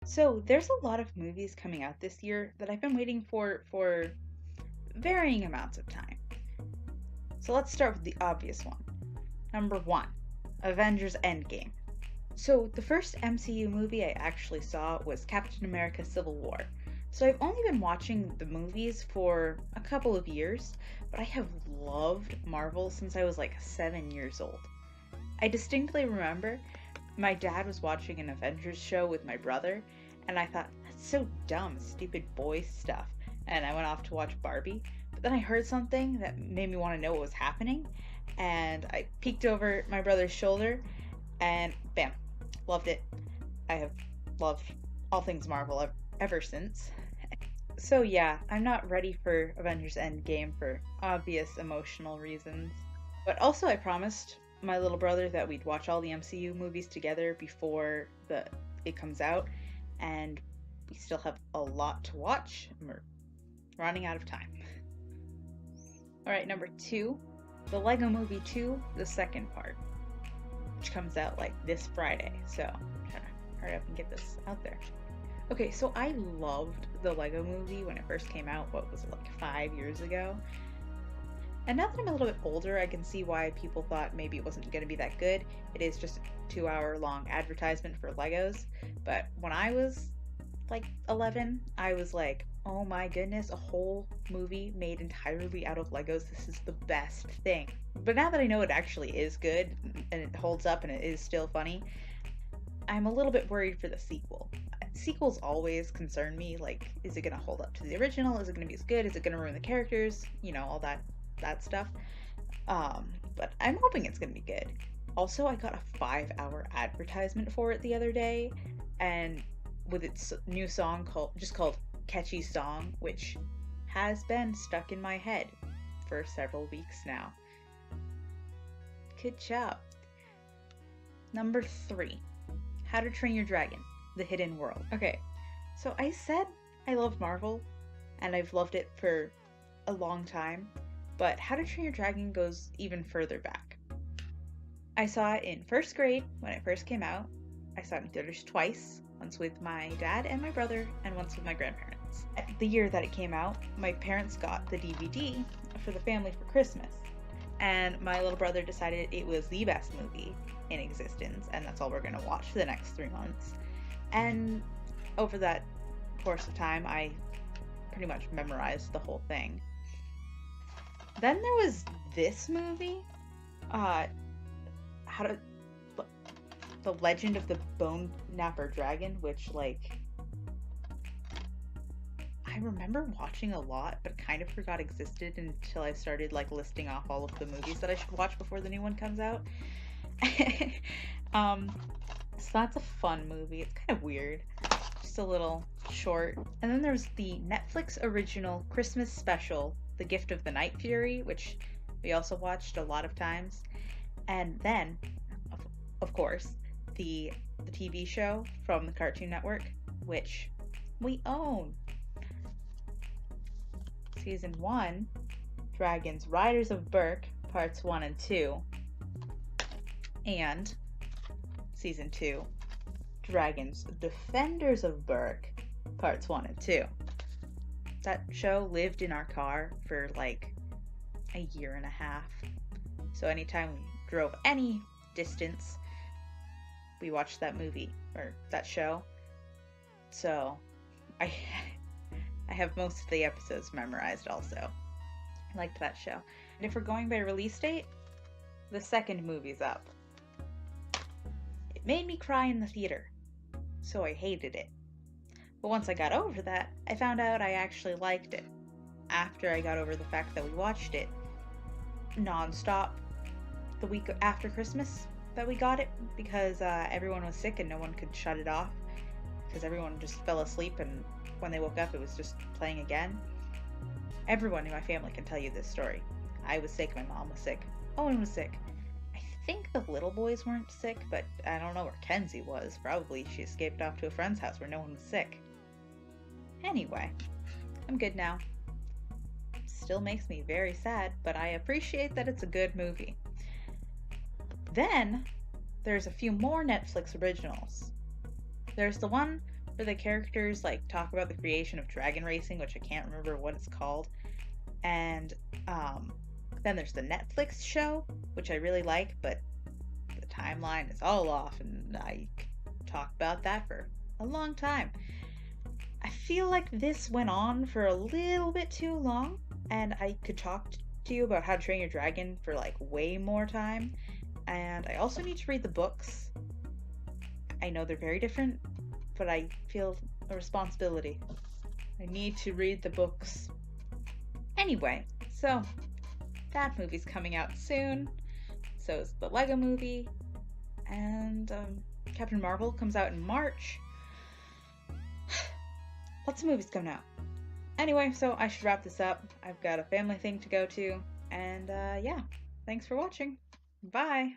So there's a lot of movies coming out this year that I've been waiting for varying amounts of time. So let's start with the obvious one. Number one, Avengers Endgame. So the first MCU movie I actually saw was Captain America Civil War. So I've only been watching the movies for a couple of years, but I have loved Marvel since I was like 7 years old. I distinctly remember my dad was watching an Avengers show with my brother, and I thought, that's so dumb, stupid boy stuff. And I went off to watch Barbie. But then I heard something that made me want to know what was happening, and I peeked over my brother's shoulder, and bam, loved it. I have loved all things Marvel ever since. So yeah, I'm not ready for Avengers Endgame for obvious emotional reasons. But also I promised my little brother that we'd watch all the MCU movies together before it comes out, and we still have a lot to watch, and we're running out of time. Alright, number two, the Lego Movie 2, the second part, which comes out like this Friday, so I'm trying to hurry up and get this out there. Okay, so I loved the Lego Movie when it first came out, what was it, like 5 years ago? And now that I'm a little bit older, I can see why people thought maybe it wasn't going to be that good. It is just a 2 hour long advertisement for Legos. But when I was like 11, I was like, oh my goodness, a whole movie made entirely out of Legos. This is the best thing. But now that I know it actually is good and it holds up and it is still funny, I'm a little bit worried for the sequel. Sequels always concern me. Like, is it going to hold up to the original? Is it going to be as good? Is it going to ruin the characters? You know, all that stuff. But I'm hoping it's gonna be good. Also, I got a 5 hour advertisement for it the other day, and with its new song called Catchy Song, which has been stuck in my head for several weeks now. Good job. Number three, How to Train Your Dragon, The Hidden World. Okay, so I said I love Marvel, and I've loved it for a long time. But How to Train Your Dragon goes even further back. I saw it in first grade when it first came out. I saw it in theaters twice, once with my dad and my brother, and once with my grandparents. The year that it came out, my parents got the DVD for the family for Christmas. And my little brother decided it was the best movie in existence, and that's all we're going to watch for the next 3 months. And over that course of time, I pretty much memorized the whole thing. Then there was this movie, The Legend of the Bone Napper Dragon, which, like, I remember watching a lot, but kind of forgot existed until I started, like, listing off all of the movies that I should watch before the new one comes out. So that's a fun movie. It's kind of weird. Just a little short. And then there's the Netflix original Christmas special, The Gift of the Night Fury, which we also watched a lot of times. And then, of course, the TV show from the Cartoon Network, which we own. Season 1, Dragons Riders of Berk, Parts 1 and 2. And Season 2, Dragons Defenders of Berk, Parts 1 and 2. That show lived in our car for like a year and a half. So anytime we drove any distance, we watched that movie or that show. So I have most of the episodes memorized also. I liked that show. And if we're going by release date, the second movie's up. It made me cry in the theater, so I hated it. But once I got over that, I found out I actually liked it. After I got over the fact that we watched it non-stop the week after Christmas that we got it, because everyone was sick and no one could shut it off, because everyone just fell asleep, and when they woke up it was just playing again. Everyone in my family can tell you this story. I was sick, my mom was sick, Owen was sick. I think the little boys weren't sick, but I don't know where Kenzie was. Probably she escaped off to a friend's house where no one was sick. Anyway, I'm good now. Still makes me very sad, but I appreciate that it's a good movie. Then there's a few more Netflix originals. There's the one where the characters like talk about the creation of dragon racing, which I can't remember what it's called. And um, then there's the Netflix show, which I really like, but the timeline is all off, and I could talk about that for a long time. I feel like this went on for a little bit too long, and I could talk to you about How to Train Your Dragon for like way more time. And I also need to read the books. I know they're very different, but I feel a responsibility. I need to read the books. Anyway, so that movie's coming out soon. So is the Lego movie. And Captain Marvel comes out in March. Lots of movies coming out. Anyway, so I should wrap this up. I've got a family thing to go to. And yeah, thanks for watching. Bye.